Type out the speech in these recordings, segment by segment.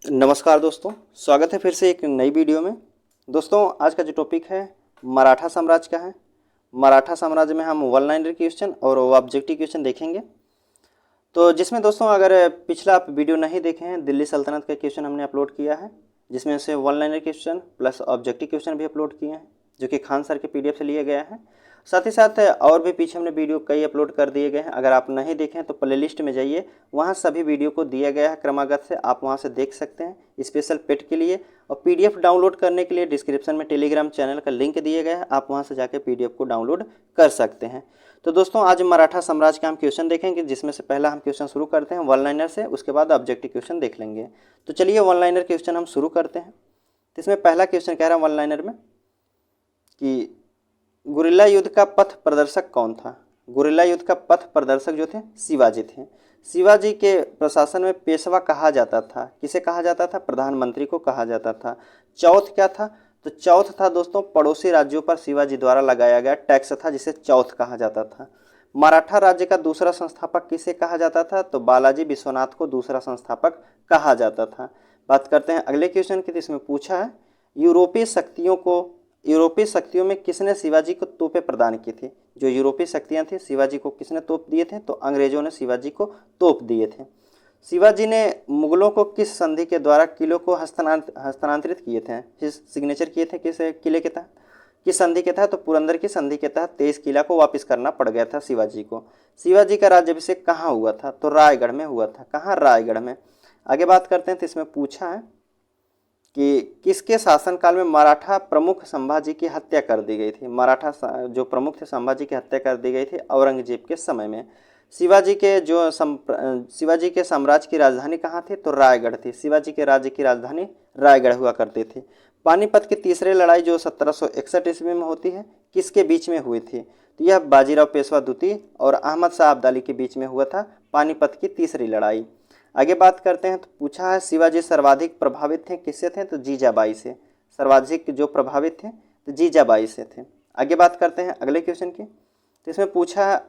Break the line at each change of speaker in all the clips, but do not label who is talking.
नमस्कार दोस्तों, स्वागत है फिर से एक नई वीडियो में। दोस्तों, आज का जो टॉपिक है मराठा साम्राज्य का है। मराठा साम्राज्य में हम वन लाइनर क्वेश्चन और ऑब्जेक्टिव क्वेश्चन देखेंगे। तो जिसमें दोस्तों अगर पिछला आप वीडियो नहीं देखे हैं, दिल्ली सल्तनत का क्वेश्चन हमने अपलोड किया है, जिसमें से one liner question plus objective question भी अपलोड किए हैं, जो कि खान सर के पीडीएफ से लिया गया है। साथ ही साथ और भी पीछे हमने वीडियो कई अपलोड कर दिए गए हैं। अगर आप नहीं देखें तो प्लेलिस्ट में जाइए, वहाँ सभी वीडियो को दिया गया है क्रमागत से, आप वहाँ से देख सकते हैं स्पेशल पेट के लिए। और पीडीएफ डाउनलोड करने के लिए डिस्क्रिप्शन में टेलीग्राम चैनल का लिंक दिया गया है, आप वहाँ से जाकर पीडीएफ को डाउनलोड कर सकते हैं। तो दोस्तों, आज मराठा साम्राज्य का हम क्वेश्चन देखेंगे, जिसमें से पहला हम क्वेश्चन शुरू करते हैं वन लाइनर से, उसके बाद ऑब्जेक्टिव क्वेश्चन देख लेंगे। तो चलिए वन लाइनर क्वेश्चन हम शुरू करते हैं। तो इसमें पहला क्वेश्चन कह रहा है वन लाइनर में कि गुरिल्ला युद्ध का पथ प्रदर्शक कौन था। गुरिल्ला युद्ध का पथ प्रदर्शक जो थे शिवाजी थे। शिवाजी के प्रशासन में पेशवा कहा जाता था। किसे कहा जाता था? प्रधानमंत्री को कहा जाता था। चौथ क्या था? तो चौथ था दोस्तों पड़ोसी राज्यों पर शिवाजी द्वारा लगाया गया टैक्स था, जिसे चौथ कहा जाता था। मराठा राज्य का दूसरा संस्थापक किसे कहा जाता था? तो बालाजी विश्वनाथ को दूसरा संस्थापक कहा जाता था। बात करते हैं अगले क्वेश्चन की। इसमें पूछा है यूरोपीय शक्तियों में किसने शिवाजी को तोपें प्रदान की थी। जो यूरोपीय शक्तियां थी, शिवाजी को किसने तोप दिए थे? तो अंग्रेजों ने शिवाजी को तोप दिए थे। शिवाजी ने मुगलों को किस संधि के द्वारा किलों को हस्तांतरित किए थे, सिग्नेचर किए थे किस किले के तहत, किस संधि के तहत? तो पुरंदर की संधि के तहत 23 किला को वापस करना पड़ गया था शिवाजी को। शिवाजी का राज्याभिषेक कहाँ हुआ था? तो रायगढ़ में हुआ था। कहाँ? रायगढ़ में। आगे बात करते हैं। तो इसमें पूछा है कि किसके शासनकाल में मराठा प्रमुख संभाजी की हत्या कर दी गई थी। मराठा जो प्रमुख थे संभाजी की हत्या कर दी गई थी औरंगजेब के समय में। शिवाजी के साम्राज्य की राजधानी कहाँ थी? तो रायगढ़ थी। शिवाजी के राज्य की राजधानी रायगढ़ हुआ करती थी। पानीपत की तीसरी लड़ाई जो 1761 ईस्वी में होती है, किसके बीच में हुई थी? तो यह बाजीराव पेशवा द्वितीय और अहमद शाह अब्दाली के बीच में हुआ था पानीपत की तीसरी लड़ाई। आगे बात करते हैं। तो पूछा है शिवाजी सर्वाधिक प्रभावित थे किससे थे? तो जीजाबाई से। सर्वाधिक जो प्रभावित थे तो जीजाबाई से थे। आगे बात करते हैं अगले क्वेश्चन की। तो इसमें पूछा है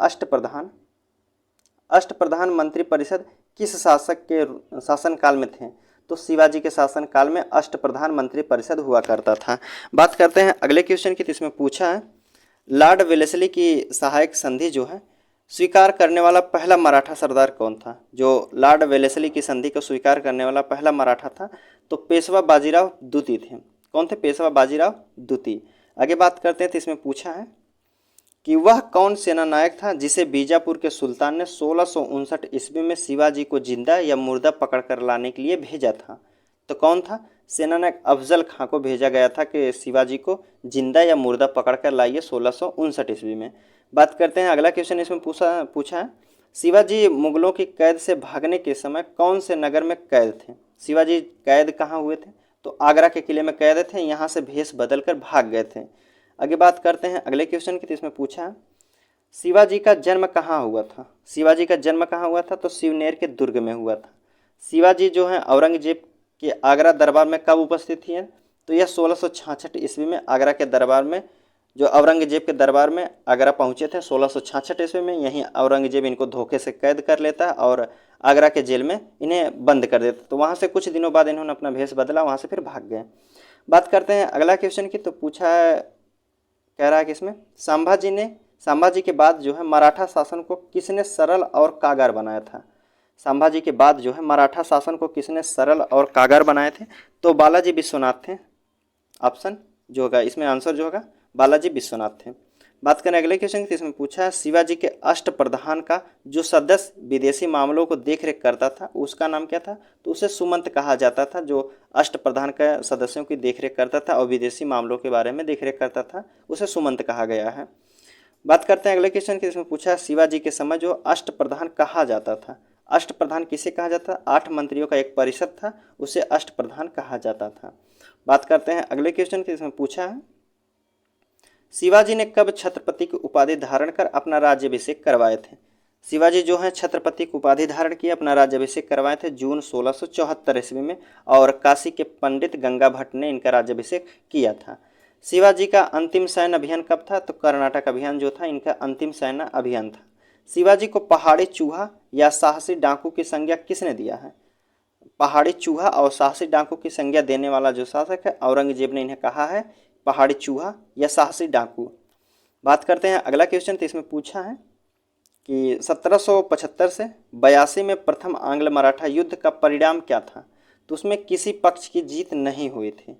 अष्टप्रधान मंत्री परिषद किस शासक के शासनकाल में थे? तो शिवाजी के शासनकाल में अष्टप्रधान मंत्री परिषद हुआ करता था। बात करते हैं अगले क्वेश्चन की। तो इसमें पूछा है लॉर्ड वेलेस्ली की सहायक संधि जो है स्वीकार करने वाला पहला मराठा सरदार कौन था? जो लॉर्ड वेलेस्ली की संधि को स्वीकार करने वाला पहला मराठा था तो पेशवा बाजीराव द्वितीय थे। कौन थे? पेशवा बाजीराव द्वितीय। आगे बात करते हैं। तो इसमें पूछा है कि वह कौन सेना नायक था जिसे बीजापुर के सुल्तान ने 1659 ईस्वी में शिवाजी को जिंदा या मुर्दा पकड़ कर लाने के लिए भेजा था? तो कौन था? सेना नायक अफजल खां को भेजा गया था कि शिवाजी को जिंदा या मुर्दा पकड़ कर लाइए 1659 ईस्वी में। बात करते हैं अगला क्वेश्चन। इसमें पूछा है शिवाजी मुगलों की कैद से भागने के समय कौन से नगर में कैद थे? शिवाजी कैद कहाँ हुए थे? तो आगरा के किले में कैद थे, यहाँ से भेष बदल कर भाग गए थे। आगे बात करते हैं अगले क्वेश्चन की। तो इसमें पूछा है शिवाजी का जन्म कहाँ हुआ था? शिवाजी का जन्म कहाँ हुआ था? तो शिवनेर के दुर्ग में हुआ था। शिवाजी जो है औरंगजेब के आगरा दरबार में कब उपस्थित थी? तो यह 1666 ईस्वी में आगरा के दरबार में, जो औरंगजेब के दरबार में आगरा पहुंचे थे 1666 ईस्वी में। यहीं औरंगजेब इनको धोखे से कैद कर लेता है और आगरा के जेल में इन्हें बंद कर देता। तो वहाँ से कुछ दिनों बाद इन्होंने अपना भेष बदला, वहाँ से फिर भाग गए। बात करते हैं अगला क्वेश्चन की। तो पूछा है, कह रहा है कि इसमें संभाजी के बाद जो है मराठा शासन को किसने सरल और कागार बनाया था? संभाजी के बाद जो है मराठा शासन को किसने सरल और कागार बनाए थे? तो बालाजी विश्वनाथ थे। ऑप्शन जो होगा इसमें आंसर जो होगा बालाजी विश्वनाथ थे। बात करें अगले क्वेश्चन की। इसमें पूछा है शिवाजी के अष्टप्रधान का जो सदस्य विदेशी मामलों को देखरेख करता था उसका नाम क्या था? तो उसे सुमंत कहा जाता था। जो अष्टप्रधान का सदस्यों की देखरेख करता था और विदेशी मामलों के बारे में देखरेख करता था, उसे सुमंत कहा गया है। बात करते हैं अगले क्वेश्चन की। इसमें पूछा है शिवाजी के समय जो अष्टप्रधान कहा जाता था, अष्टप्रधान किसे कहा जाता? 8 मंत्रियों का एक परिषद था, उसे अष्टप्रधान कहा जाता था। बात करते हैं अगले क्वेश्चन की। इसमें पूछा है शिवाजी ने कब छत्रपति की उपाधि धारण कर अपना राज्याभिषेक करवाए थे? शिवाजी जो है छत्रपति की उपाधि धारण किए, अपना राज्याभिषेक करवाए थे जून 1674 ईस्वी में, और काशी के पंडित गंगा भट्ट ने इनका राज्याभिषेक किया था। शिवाजी का अंतिम सैन्य अभियान कब था? तो कर्नाटक अभियान जो था इनका अंतिम सैन्य अभियान था। शिवाजी को पहाड़ी चूहा या साहसी डाकू की संज्ञा किसने दिया है? पहाड़ी चूहा और साहसी डाकू की संज्ञा देने वाला जो शासक है, औरंगजेब ने इन्हें कहा है पहाड़ी चूहा या साहसी डाकू। बात करते हैं अगला क्वेश्चन। तो इसमें पूछा है कि 1775 से 82 में प्रथम आंग्ल मराठा युद्ध का परिणाम क्या था। तो उसमें किसी पक्ष की जीत नहीं हुई थी।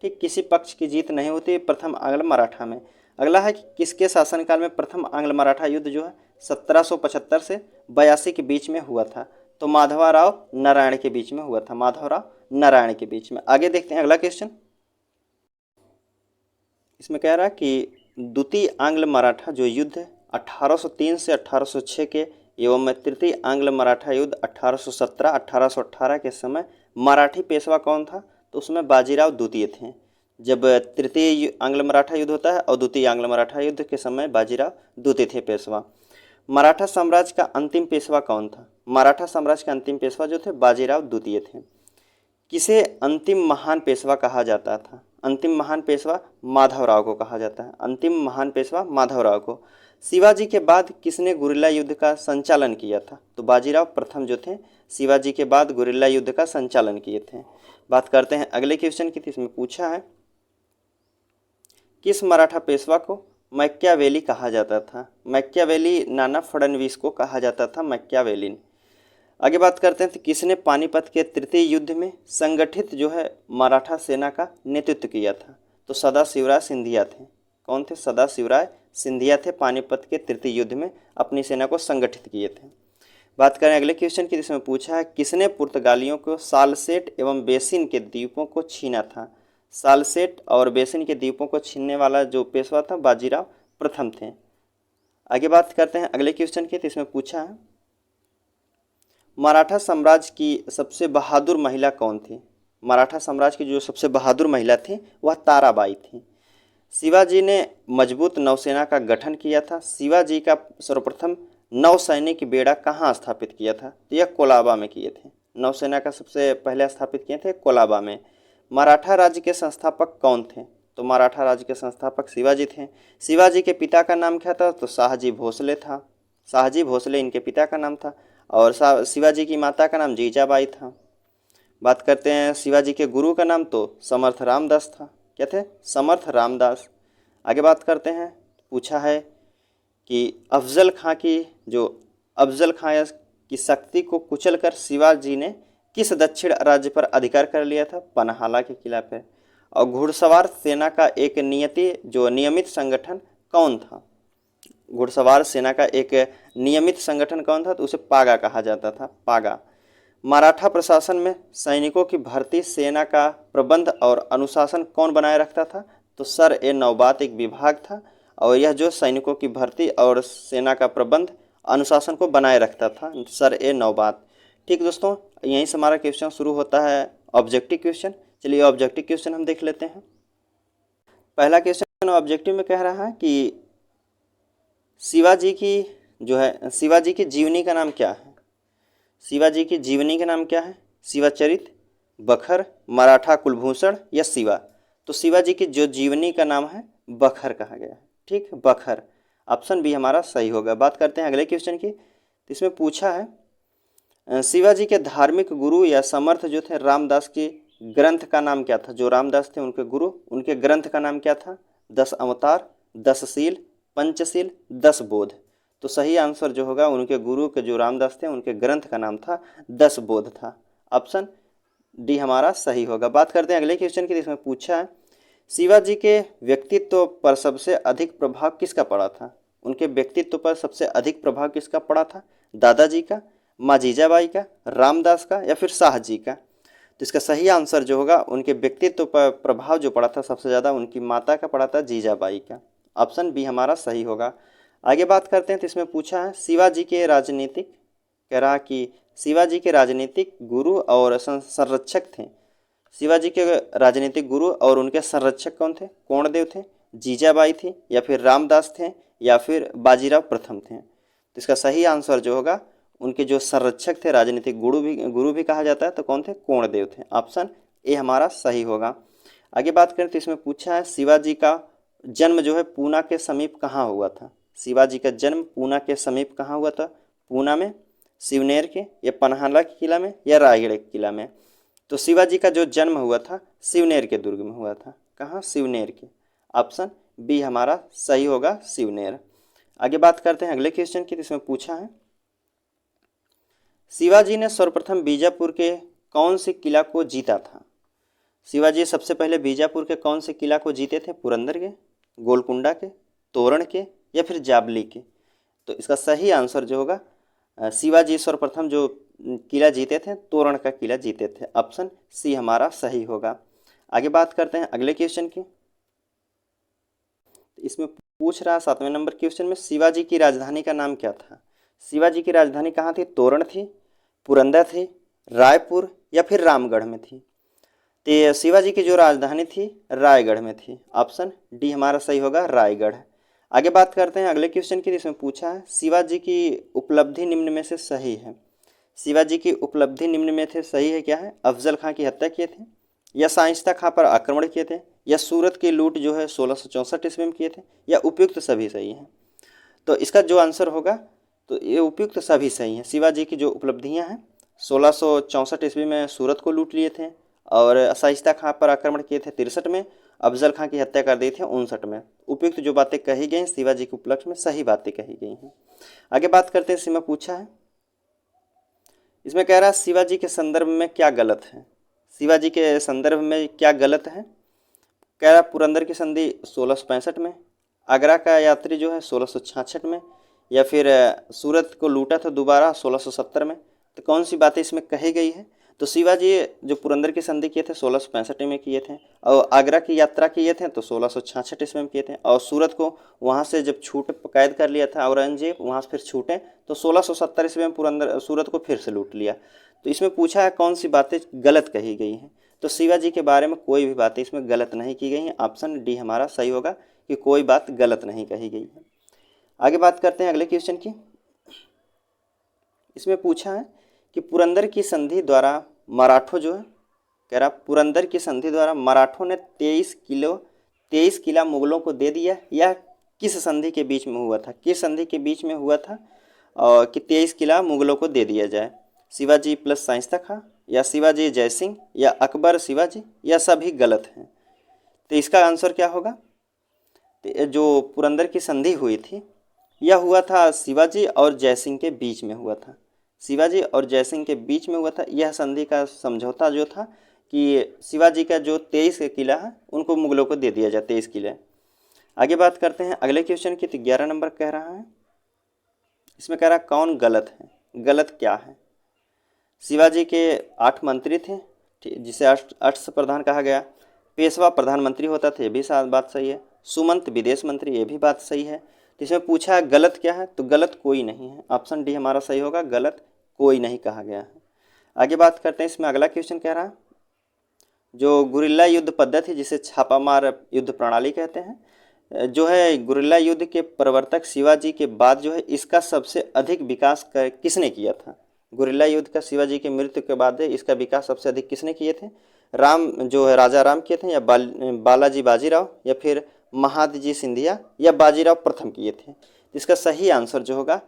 ठीक, किसी पक्ष की जीत नहीं होती प्रथम आंग्ल मराठा में। अगला है कि किसके शासनकाल में प्रथम आंग्ल मराठा युद्ध जो है 1775 से 82 के बीच में हुआ था। तो माधवराव नारायण के बीच में हुआ था, माधवराव नारायण के बीच में। आगे देखते हैं अगला क्वेश्चन। इसमें कह रहा है कि द्वितीय आंग्ल मराठा जो युद्ध 1803 से 1806 के एवं तृतीय आंग्ल मराठा युद्ध 1817-1818 के समय मराठी पेशवा कौन था। तो उसमें बाजीराव द्वितीय थे। जब तृतीय आंग्ल मराठा युद्ध होता है और द्वितीय आंग्ल मराठा युद्ध के समय बाजीराव द्वितीय थे पेशवा। मराठा साम्राज्य का अंतिम पेशवा कौन था। मराठा साम्राज्य का अंतिम पेशवा जो थे बाजीराव द्वितीय थे। किसे अंतिम महान पेशवा कहा जाता था। अंतिम महान पेशवा माधवराव को कहा जाता है, अंतिम महान पेशवा माधवराव को। शिवाजी के बाद किसने गुरिल्ला युद्ध का संचालन किया था। तो बाजीराव प्रथम जो थे शिवाजी के बाद गुरिल्ला युद्ध का संचालन किए थे। बात करते हैं अगले क्वेश्चन की। इसमें पूछा है किस मराठा पेशवा को मैकियावेली कहा जाता था। मैकियावेली नाना फडणवीस को कहा जाता था मैकियावेली। आगे बात करते हैं तो किसने पानीपत के तृतीय युद्ध में संगठित जो है मराठा सेना का नेतृत्व किया था। तो सदाशिवराय सिंधिया थे। कौन थे। सदाशिवराय सिंधिया थे। पानीपत के तृतीय युद्ध में अपनी सेना को संगठित किए थे। बात करें अगले क्वेश्चन की। जिसमें पूछा है किसने पुर्तगालियों को सालसेट एवं बेसिन के द्वीपों को छीना था। सालसेट और बेसिन के द्वीपों को छीनने वाला जो पेशवा था बाजीराव प्रथम थे। आगे बात करते हैं अगले क्वेश्चन की। इसमें पूछा है मराठा साम्राज्य की सबसे बहादुर महिला कौन थी। मराठा साम्राज्य की जो सबसे बहादुर महिला थी वह ताराबाई थी। शिवाजी ने मजबूत नौसेना का गठन किया था। शिवाजी का सर्वप्रथम नौसैनिक बेड़ा कहाँ स्थापित किया था। तो यह कोलाबा में किए थे। नौसेना का सबसे पहले स्थापित किए थे कोलाबा में। मराठा राज्य के संस्थापक कौन थे। तो मराठा राज्य के संस्थापक शिवाजी थे। शिवाजी के पिता का नाम क्या था। तो शाहजी भोसले था। शाहजी भोसले इनके पिता का नाम था। और शिवाजी की माता का नाम जीजाबाई था। बात करते हैं शिवाजी के गुरु का नाम। तो समर्थ रामदास था। क्या थे। समर्थ रामदास। आगे बात करते हैं। पूछा है कि अफजल खां की शक्ति को कुचलकर शिवाजी ने किस दक्षिण राज्य पर अधिकार कर लिया था। पन्हाला के किला पर। और घुड़सवार सेना का एक नियमित संगठन कौन था। घुड़सवार सेना का एक नियमित संगठन कौन था। तो उसे पागा कहा जाता था, पागा। मराठा प्रशासन में सैनिकों की भर्ती, सेना का प्रबंध और अनुशासन कौन बनाए रखता था। तो सर ए नौबात एक विभाग था और यह जो सैनिकों की भर्ती और सेना का प्रबंध अनुशासन को बनाए रखता था सर ए नौबात। ठीक दोस्तों, यहीं से हमारा क्वेश्चन शुरू होता है ऑब्जेक्टिव क्वेश्चन। चलिए ऑब्जेक्टिव क्वेश्चन हम देख लेते हैं। पहला क्वेश्चन ऑब्जेक्टिव में कह रहा है कि शिवाजी की जीवनी का नाम क्या है। शिवाजी की जीवनी का नाम क्या है। शिवाचरित, बखर, मराठा कुलभूषण या शिवा। तो शिवाजी की जो जीवनी का नाम है बखर कहा गया है। ठीक, बखर। ऑप्शन बी हमारा सही होगा। बात करते हैं अगले क्वेश्चन की। तो इसमें पूछा है शिवाजी के धार्मिक गुरु या समर्थ जो थे रामदास के ग्रंथ का नाम क्या था। जो रामदास थे उनके गुरु, उनके ग्रंथ का नाम क्या था। 10 अवतार, 10 शील, पंचशील, 10 बोध। तो सही आंसर जो होगा उनके गुरु के जो रामदास थे उनके ग्रंथ का नाम था 10 बोध था। ऑप्शन डी हमारा सही होगा। बात करते हैं अगले क्वेश्चन की। इसमें पूछा है शिवाजी के व्यक्तित्व पर सबसे अधिक प्रभाव किसका पड़ा था। उनके व्यक्तित्व पर सबसे अधिक प्रभाव किसका पड़ा था। दादाजी का, माँ जीजाबाई का, रामदास का या फिर शाह जी का। तो इसका सही आंसर जो होगा उनके व्यक्तित्व पर प्रभाव जो पड़ा था सबसे ज़्यादा उनकी माता का पड़ा था, जीजाबाई का। ऑप्शन बी हमारा सही होगा। आगे बात करते हैं। तो इसमें पूछा है शिवाजी के राजनीतिक, कह रहा कि शिवाजी के राजनीतिक गुरु और संरक्षक थे। शिवाजी के राजनीतिक गुरु और उनके संरक्षक कौन थे। कोणदेव थे, जीजाबाई थी या फिर रामदास थे या फिर बाजीराव प्रथम थे। तो इसका सही आंसर जो होगा उनके जो संरक्षक थे, राजनीतिक गुरु भी कहा जाता है, तो कौन थे। कोणदेव थे। ऑप्शन ए हमारा सही होगा। आगे बात करें तो इसमें पूछा है शिवाजी का जन्म जो है पूना के समीप कहाँ हुआ था। शिवाजी का जन्म पूना के समीप कहाँ हुआ था। पूना में शिवनेर के या पन्हाला के किला में या रायगढ़ के किला में? तो शिवाजी का जो जन्म हुआ था शिवनेर के दुर्ग में हुआ था। कहाँ? शिवनेर के। ऑप्शन बी हमारा सही होगा, शिवनेर। आगे बात करते हैं अगले क्वेश्चन की। इसमें पूछा है शिवाजी ने सर्वप्रथम बीजापुर के कौन से किला को जीता था? शिवाजी सबसे पहले बीजापुर के कौन से किला को जीते थे? पुरंदर के, गोलकुंडा के, तोरण के या फिर जाबली के? तो इसका सही आंसर जो होगा शिवाजी सर्वप्रथम जो किला जीते थे तोरण का किला जीते थे। ऑप्शन सी हमारा सही होगा। आगे बात करते हैं अगले क्वेश्चन की। इसमें पूछ रहा 7वें नंबर क्वेश्चन में शिवाजी की राजधानी का नाम क्या था? शिवाजी की राजधानी कहाँ थी? तोरण थी, पुरंदर थी, रायपुर या फिर रामगढ़ में थी? तो शिवाजी की जो राजधानी थी रायगढ़ में थी। ऑप्शन डी हमारा सही होगा, रायगढ़। आगे बात करते हैं अगले क्वेश्चन की। इसमें पूछा है शिवाजी की उपलब्धि निम्न में से सही है? शिवाजी की उपलब्धि निम्न में से सही है क्या है? अफजल खां की हत्या किए थे, या शाइस्ता खां पर आक्रमण किए थे, या सूरत की लूट जो है 1664 ईस्वी में किए थे, या उपयुक्त सभी सही हैं? तो इसका जो आंसर होगा तो ये उपयुक्त सभी सही हैं। शिवाजी की जो उपलब्धियां हैं 1664 ईस्वी में सूरत को लूट लिए थे, और शाइस्ता खां पर आक्रमण किए थे 63 में, अफजल खां की हत्या कर दी थी 59 में। उपयुक्त जो बातें कही गई शिवाजी के उपलक्ष्य में सही बातें कही गई हैं। आगे बात करते हैं। इसमें पूछा है इसमें कह रहा है शिवाजी के संदर्भ में क्या गलत है? शिवाजी के संदर्भ में क्या गलत है? कह रहा पुरंदर की संधि 1665 में, आगरा का यात्री जो है 1666 में, या फिर सूरत को लूटा था दोबारा 1670 में? तो कौन सी बातें इसमें कही गई है? तो शिवाजी जो पुरंदर की संधि किए थे 1665 में किए थे, और आगरा की यात्रा किए थे तो 1666 ईस्वी में किए थे, और सूरत को वहाँ से जब छूट कैद कर लिया था औरंगजेब, वहाँ से फिर छूटे तो 1670 ईस्वी में पुरंदर सूरत को फिर से लूट लिया। तो इसमें पूछा है कौन सी बातें गलत कही गई हैं? तो शिवाजी के बारे में कोई भी बातें इसमें गलत नहीं की गई हैं। ऑप्शन डी हमारा सही होगा कि कोई बात गलत नहीं कही गई है। आगे बात करते हैं अगले क्वेश्चन की। इसमें पूछा है कि पुरंदर की संधि द्वारा मराठों जो है, कह रहा पुरंदर की संधि द्वारा मराठों ने 23 किला मुगलों को दे दिया, यह किस संधि के बीच में हुआ था? किस संधि के बीच में हुआ था और कि 23 किला मुगलों को दे दिया जाए? शिवाजी प्लस शाइस्ता खां, या शिवाजी जयसिंह, या अकबर शिवाजी, या सभी गलत हैं? तो इसका आंसर क्या होगा? तो जो पुरंदर की संधि हुई थी यह हुआ था शिवाजी और जयसिंह के बीच में हुआ था। शिवाजी और जयसिंह के बीच में हुआ था। यह संधि का समझौता जो था कि शिवाजी का जो 23 किला है उनको मुगलों को दे दिया जाए, 23 किले। आगे बात करते हैं अगले क्वेश्चन की। तो 11 नंबर कह रहा है, इसमें कह रहा है कौन गलत है? गलत क्या है? शिवाजी के 8 मंत्री थे, जिसे अष्ट प्रधान कहा गया। पेशवा प्रधानमंत्री होता था, ये भी बात सही है। सुमंत विदेश मंत्री, ये भी बात सही है। तो इसमें पूछा है गलत क्या है? तो गलत कोई नहीं है। ऑप्शन डी हमारा सही होगा, गलत कोई नहीं कहा गया है। आगे बात करते हैं। इसमें अगला क्वेश्चन कह रहा है जो गुरिल्ला युद्ध पद्धति जिसे छापामार युद्ध प्रणाली कहते हैं, जो है गुरिल्ला युद्ध के प्रवर्तक शिवाजी के बाद जो है इसका सबसे अधिक विकास किसने किया था? गुरिल्ला युद्ध का शिवाजी की मृत्यु के बाद इसका विकास सबसे अधिक किसने किए थे? राम जो है राजा राम किए थे, या बालाजी बाजीराव, या फिर महादजी सिंधिया, या बाजीराव प्रथम किए थे? इसका सही आंसर जो होगा,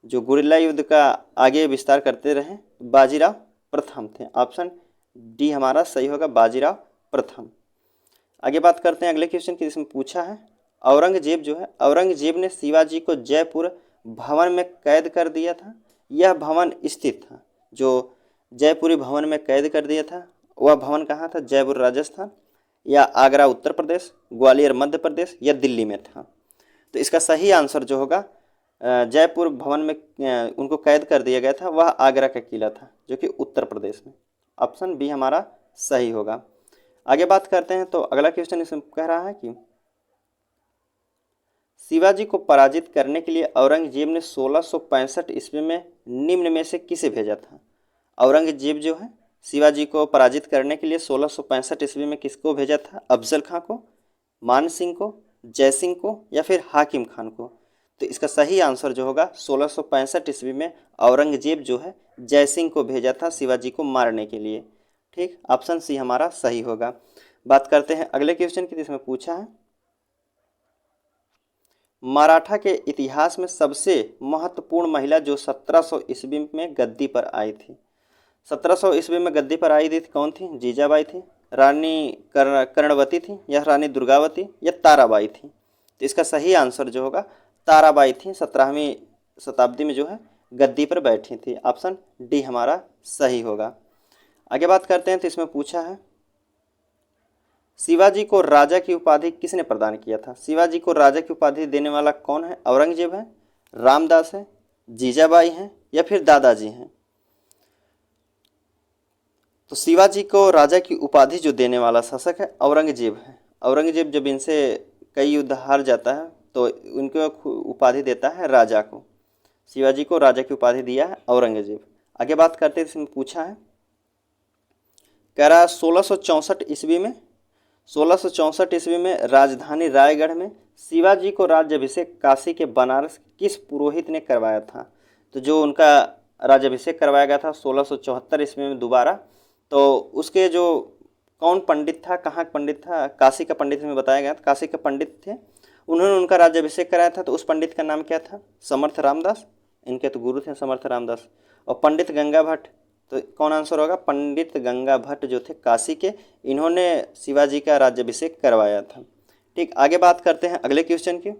जो गुरिल्ला युद्ध का आगे विस्तार करते रहे, बाजीराव प्रथम थे। ऑप्शन डी हमारा सही होगा, बाजीराव प्रथम। आगे बात करते हैं अगले क्वेश्चन की। जिसमें पूछा है औरंगजेब जो है, औरंगजेब ने शिवाजी को जयपुर भवन में कैद कर दिया था। यह भवन स्थित था, जो जयपुरी भवन में कैद कर दिया था, वह भवन कहाँ था? जयपुर राजस्थान, या आगरा उत्तर प्रदेश, ग्वालियर मध्य प्रदेश, या दिल्ली में था? तो इसका सही आंसर जो होगा, जयपुर भवन में उनको कैद कर दिया गया था, वह आगरा का किला था जो कि उत्तर प्रदेश में। ऑप्शन बी हमारा सही होगा। आगे बात करते हैं। तो अगला क्वेश्चन इसमें कह रहा है कि शिवाजी को पराजित करने के लिए औरंगजेब ने 1665 ईस्वी में निम्न में से किसे भेजा था? औरंगजेब जो है शिवाजी को पराजित करने के लिए 1665 ईस्वी में किसको भेजा था? अफजल खां को, मान सिंह को, जयसिंह को, या फिर हाकिम खान को? तो इसका सही आंसर जो होगा 1665 ईस्वी में औरंगजेब जो है जयसिंह को भेजा था शिवाजी को मारने के लिए। ठीक, ऑप्शन सी हमारा सही होगा। बात करते हैं अगले क्वेश्चन की। इसमें पूछा है मराठा के इतिहास में सबसे महत्वपूर्ण महिला जो 1700 ईस्वी में गद्दी पर आई थी। 1700 ईस्वी में गद्दी पर आई थी कौन थी? जीजाबाई थी, रानी कर्णवती थी, या रानी दुर्गावती, या ताराबाई थी। तो इसका सही आंसर जो होगा ताराबाई थी। 17वीं शताब्दी में जो है गद्दी पर बैठी थी। ऑप्शन डी हमारा सही होगा। आगे बात करते हैं तो इसमें पूछा है शिवाजी को राजा की उपाधि किसने प्रदान किया था? शिवाजी को राजा की उपाधि देने वाला कौन है? औरंगजेब है, रामदास है, जीजाबाई हैं, या फिर दादाजी हैं? तो शिवाजी को राजा की उपाधि जो देने वाला शासक है औरंगजेब है। औरंगजेब जब इनसे कई युद्ध हार जाता है तो उनको उपाधि देता है राजा को। शिवाजी को राजा की उपाधि दिया है औरंगजेब। आगे बात करते हैं इसमें पूछा है कह रहा 1664 ईस्वी में 1664 ईस्वी में राजधानी रायगढ़ में शिवाजी को राज्याभिषेक काशी के बनारस किस पुरोहित ने करवाया था? तो जो उनका राज्याभिषेक करवाया गया था 1674 ईस्वी में दोबारा, तो उसके जो कौन पंडित था, कहाँ का पंडित था? काशी का पंडित में बताया गया था, काशी के पंडित थे, उन्होंने उनका राज्याभिषेक कराया था। तो उस पंडित का नाम क्या था? समर्थ रामदास। इनके तो गुरु थे समर्थ रामदास। और पंडित गंगा भट्ट, तो कौन आंसर होगा? पंडित गंगा भट्ट जो थे काशी के, इन्होंने शिवाजी का राज्याभिषेक करवाया था। ठीक, आगे बात करते हैं अगले क्वेश्चन की।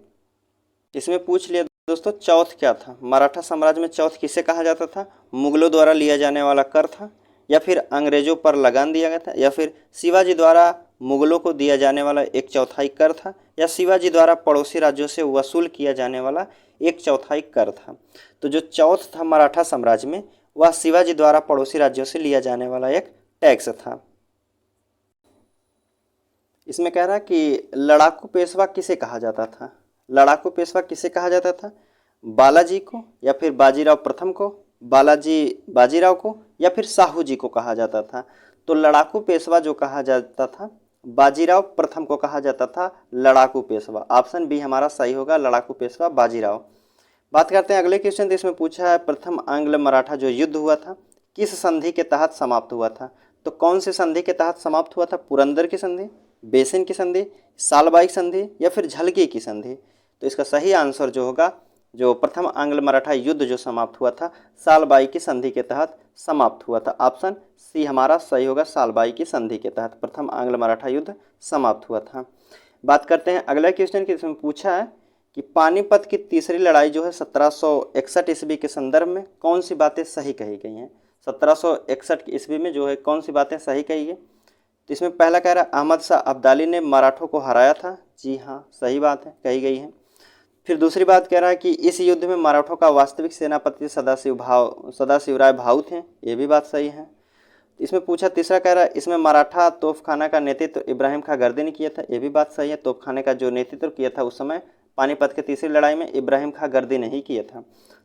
इसमें पूछ लिया दोस्तों चौथ क्या था? मराठा साम्राज्य में चौथ किसे कहा जाता था? मुगलों द्वारा लिया जाने वाला कर था, या फिर अंग्रेजों पर लगान दिया गया था, या फिर शिवाजी द्वारा मुगलों को दिया जाने वाला 1/4 कर था, या शिवाजी द्वारा पड़ोसी राज्यों से वसूल किया जाने वाला 1/4 कर था? तो जो चौथ था मराठा साम्राज्य में, वह शिवाजी द्वारा पड़ोसी राज्यों से लिया जाने वाला एक टैक्स था। इसमें कह रहा है कि लड़ाकू पेशवा किसे कहा जाता था? लड़ाकू पेशवा किसे कहा जाता था? बालाजी को, या फिर बाजीराव प्रथम को, बाजीराव को, या फिर साहू जी को कहा जाता था? तो लड़ाकू पेशवा जो कहा जाता था बाजीराव प्रथम को कहा जाता था लड़ाकू पेशवा। ऑप्शन बी हमारा सही होगा, लड़ाकू पेशवा बाजीराव। बात करते हैं अगले क्वेश्चन। तो इसमें पूछा है प्रथम आंग्ल मराठा जो युद्ध हुआ था किस संधि के तहत समाप्त हुआ था? तो कौन से संधि के तहत समाप्त हुआ था? पुरंदर की संधि, बेसिन की संधि, सालबाई संधि, या फिर झलकी की संधि? तो इसका सही आंसर जो होगा, जो प्रथम आंग्ल मराठा युद्ध जो समाप्त हुआ था सालबाई की संधि के तहत समाप्त हुआ था। ऑप्शन सी हमारा सही होगा, सालबाई की संधि के तहत प्रथम आंग्ल मराठा युद्ध समाप्त हुआ था। बात करते हैं अगला क्वेश्चन की। इसमें पूछा है कि पानीपत की तीसरी लड़ाई जो है 1761 ईस्वी के संदर्भ में कौन सी बातें सही कही गई हैं? 1761 ईस्वी में जो है कौन सी बातें सही कही है? तो इसमें पहला कह रहा है अहमद शाह अब्दाली ने मराठों को हराया था। जी हाँ, सही बात है, कही गई है। फिर दूसरी बात कह रहा है कि इस युद्ध में मराठों का वास्तविक सेनापति सदाशिवराय भाऊ थे। ये भी बात सही है। इसमें पूछा तीसरा कह रहा है इसमें मराठा तोपखाना का नेतृत्व इब्राहिम खां गर्दी ने किया था। ये भी बात सही है, तोपखाने का जो नेतृत्व किया था उस समय पानीपत की तीसरी लड़ाई में इब्राहिम खां गर्दी ने ही किया था।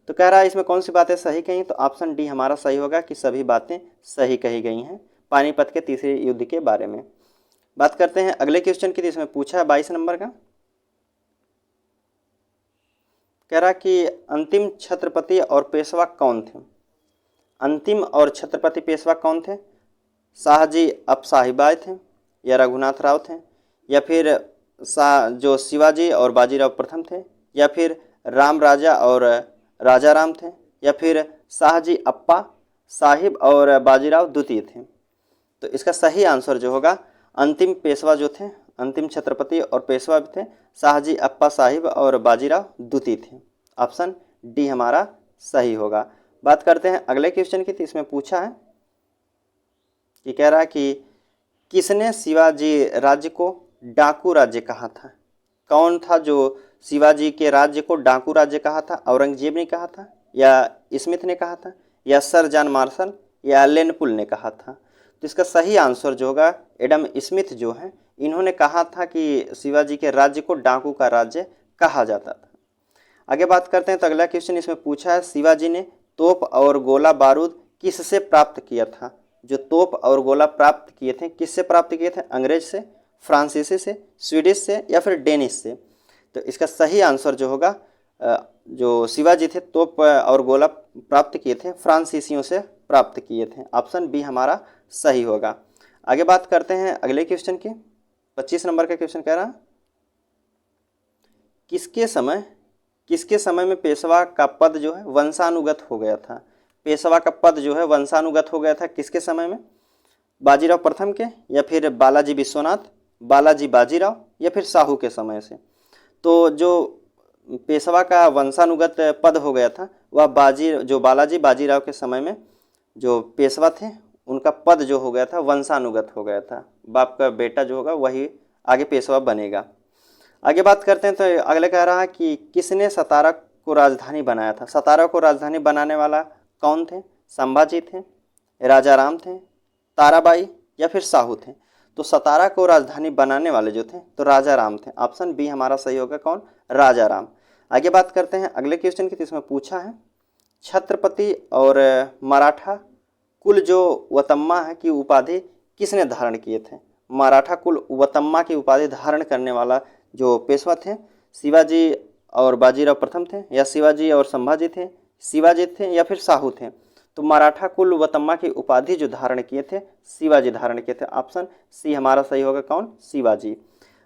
तो कह रहा है इसमें कौन सी बातें सही कही? तो ऑप्शन डी हमारा सही होगा कि सभी बातें सही कही गई हैं पानीपत के तीसरे युद्ध के बारे में। बात करते हैं अगले क्वेश्चन की। इसमें पूछा है 22 नंबर का, कह रहा कि अंतिम छत्रपति और पेशवा कौन थे? अंतिम और छत्रपति पेशवा कौन थे? शाहजी अफसाहिबाई थे, या रघुनाथ राव थे, या फिर जो शिवाजी और बाजीराव प्रथम थे, या फिर राम राजा और राजा राम थे, या फिर शाहजी अप्पा साहिब और बाजीराव द्वितीय थे? तो इसका सही आंसर जो होगा अंतिम पेशवा जो थे, अंतिम छत्रपति और पेशवा भी थे शाहजी अप्पा साहिब और बाजीराव द्वितीय थे। ऑप्शन डी हमारा सही होगा। बात करते हैं अगले क्वेश्चन की। तो इसमें पूछा है कि कह रहा है कि किसने शिवाजी राज्य को डाकू राज्य कहा था? कौन था जो शिवाजी के राज्य को डाकू राज्य कहा था? औरंगजेब ने कहा था, या स्मिथ ने कहा था, या सर जॉन मार्शल, या लेनपुल ने कहा था? तो इसका सही आंसर जो होगा एडम स्मिथ जो है इन्होंने कहा था कि शिवाजी के राज्य को डाकू का राज्य कहा जाता था। आगे बात करते हैं। तो अगला क्वेश्चन इसमें पूछा है शिवाजी ने तोप और गोला बारूद किससे प्राप्त किया था? जो तोप और गोला प्राप्त किए थे किससे प्राप्त किए थे? अंग्रेज से, फ्रांसीसी से, स्वीडिश से, या फिर डेनिश से? तो इसका सही आंसर जो होगा जो शिवाजी थे तोप और गोला प्राप्त किए थे फ्रांसीसियों से प्राप्त किए थे। ऑप्शन बी हमारा सही होगा। आगे बात करते हैं अगले क्वेश्चन की। 25 नंबर का क्वेश्चन कह रहा किसके समय किसके समय में पेशवा का पद जो है वंशानुगत हो गया था? पेशवा का पद जो है वंशानुगत हो गया था किसके समय में? बाजीराव प्रथम के, या फिर बालाजी विश्वनाथ, बालाजी बाजीराव, या फिर शाहू के समय से? तो जो पेशवा का वंशानुगत पद हो गया था वह बालाजी बाजीराव के समय में जो पेशवा थे उनका पद जो हो गया था वंशानुगत हो गया था। बाप का बेटा जो होगा वही आगे पेशवा बनेगा। आगे बात करते हैं तो अगले कह रहा है कि किसने सतारा को राजधानी बनाया था? सतारा को राजधानी बनाने वाला कौन थे? संभाजी थे, राजा राम थे, ताराबाई, या फिर शाहू थे? तो सतारा को राजधानी बनाने वाले जो थे तो राजा राम थे। ऑप्शन बी हमारा सही होगा। कौन? राजा राम। आगे बात करते हैं अगले क्वेश्चन की। इसमें पूछा है छत्रपति और मराठा कुल जो वतम्मा है की उपाधि किसने धारण किए थे? मराठा कुल वतम्मा की उपाधि धारण करने वाला जो पेशवा थे शिवाजी और बाजीराव प्रथम थे, या शिवाजी और संभाजी थे, शिवाजी थे, या फिर शाहू थे? तो मराठा कुल वतम्मा की उपाधि जो धारण किए थे शिवाजी धारण किए थे। ऑप्शन सी हमारा सही होगा। कौन? शिवाजी।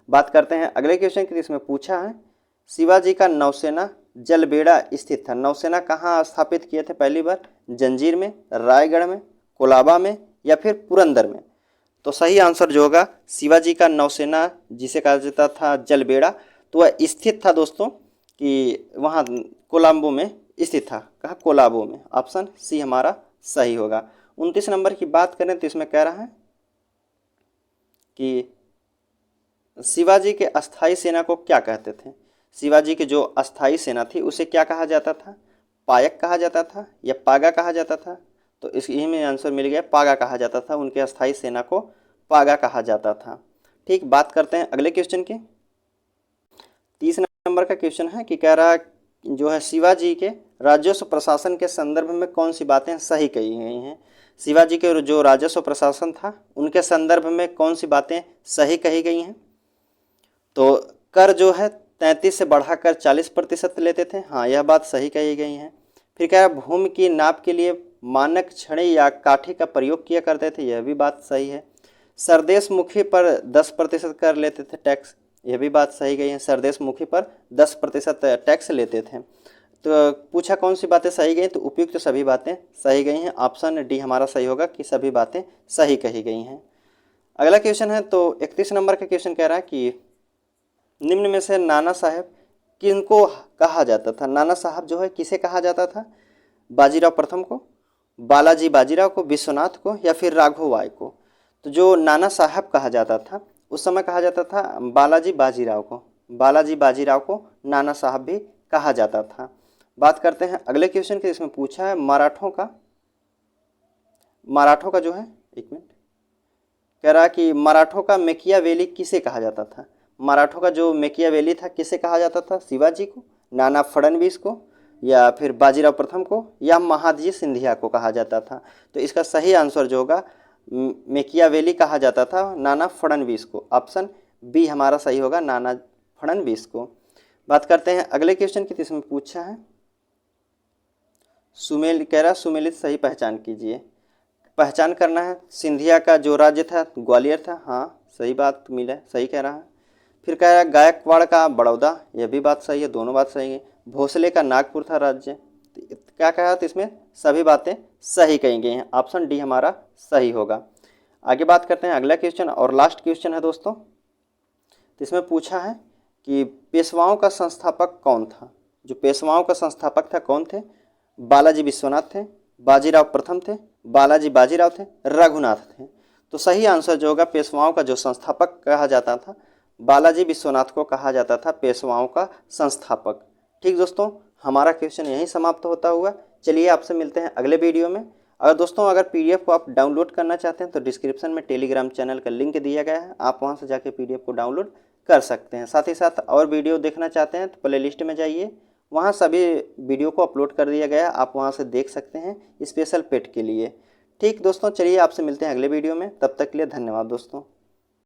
बात करते हैं अगले क्वेश्चन की। इसमें पूछा है शिवाजी का नौसेना जलबेड़ा स्थित था। नौसेना कहाँ स्थापित किए थे पहली बार? जंजीर में, रायगढ़ में, कोलाबा में, या फिर पुरंदर में? तो सही आंसर जो होगा शिवाजी का नौसेना जिसे कहा जाता था जलबेड़ा, तो वह स्थित था दोस्तों कि वहाँ कोलंबो में स्थित था। कहा? कोलाबो में। ऑप्शन सी हमारा सही होगा। 29 नंबर की बात करें तो इसमें कह रहा है कि शिवाजी के अस्थाई सेना को क्या कहते थे? शिवाजी की जो अस्थाई सेना थी उसे क्या कहा जाता था? पायक कहा जाता था या पागा कहा जाता था? तो इसी में आंसर मिल गया, पागा कहा जाता था। उनके अस्थाई सेना को पागा कहा जाता था। ठीक, बात करते हैं अगले क्वेश्चन की। 30 नंबर का क्वेश्चन है कि कह रहा जो है शिवाजी के राजस्व प्रशासन के संदर्भ में कौन सी बातें सही कही गई हैं? शिवाजी के जो राजस्व प्रशासन था उनके संदर्भ में कौन सी बातें सही कही गई हैं? तो कर जो है 33 से बढ़ाकर 40% लेते थे। हाँ, यह बात सही कही गई है। फिर क्या है, भूमि की नाप के लिए मानक छड़ी या काठी का प्रयोग किया करते थे। यह भी बात सही है। सरदेश मुखी पर 10% कर लेते थे टैक्स। यह भी बात सही गई है। सरदेश मुखी पर 10% टैक्स लेते थे। तो पूछा कौन सी बातें सही गई? तो उपयुक्त सभी बातें सही गई हैं। ऑप्शन डी हमारा सही होगा कि सभी बातें सही कही गई हैं। अगला क्वेश्चन है तो 31 नंबर का क्वेश्चन कह रहा है कि निम्न में से नाना साहब किनको कहा जाता था? नाना साहब जो है किसे कहा जाता था? बाजीराव प्रथम को, बालाजी बाजीराव को, विश्वनाथ को, या फिर राघव बाई को? तो जो नाना साहब कहा जाता था उस समय कहा जाता था बालाजी बाजीराव को। बालाजी बाजीराव को नाना साहब भी कहा जाता था। बात करते हैं अगले क्वेश्चन की। इसमें पूछा है मराठों का जो है, एक मिनट, कह रहा कि मराठों का मेकियावेली किसे कहा जाता था? मराठों का जो मेकियावेली था किसे कहा जाता था? शिवाजी को, नाना फडणवीस को, या फिर बाजीराव प्रथम को, या महादजी सिंधिया को कहा जाता था? तो इसका सही आंसर जो होगा मेकियावेली कहा जाता था नाना फडणवीस को। ऑप्शन बी हमारा सही होगा, नाना फडणवीस को। बात करते हैं अगले क्वेश्चन की। इसमें पूछा है सुमेलित सही पहचान कीजिए। पहचान करना है। सिंधिया का जो राज्य था ग्वालियर था। हाँ, सही बात मिला, सही कह रहा है। फिर कह रहा है गायकवाड़ का बड़ौदा। यह भी बात सही है, दोनों बात सही है। भोसले का नागपुर था राज्य। क्या कहा? तो इसमें सभी बातें सही कही गई हैं। ऑप्शन डी हमारा सही होगा। आगे बात करते हैं अगला क्वेश्चन और लास्ट क्वेश्चन है दोस्तों। तो इसमें पूछा है कि पेशवाओं का संस्थापक कौन था? जो पेशवाओं का संस्थापक था कौन थे? बालाजी विश्वनाथ थे, बाजीराव प्रथम थे, बालाजी बाजीराव थे, रघुनाथ थे? तो सही आंसर जो होगा पेशवाओं का जो संस्थापक कहा जाता था बालाजी विश्वनाथ को कहा जाता था पेशवाओं का संस्थापक। ठीक दोस्तों, हमारा क्वेश्चन यहीं समाप्त होता हुआ। चलिए आपसे मिलते हैं अगले वीडियो में। अगर पीडीएफ को आप डाउनलोड करना चाहते हैं तो डिस्क्रिप्शन में टेलीग्राम चैनल का लिंक दिया गया है, आप वहां से जाके पीडीएफ को डाउनलोड कर सकते हैं। साथ ही साथ और वीडियो देखना चाहते हैं तो प्ले लिस्ट में जाइए, वहाँ सभी वीडियो को अपलोड कर दिया गया है, आप वहाँ से देख सकते हैं स्पेशल पेट के लिए। ठीक दोस्तों, चलिए आपसे मिलते हैं अगले वीडियो में। तब तक के लिए धन्यवाद दोस्तों।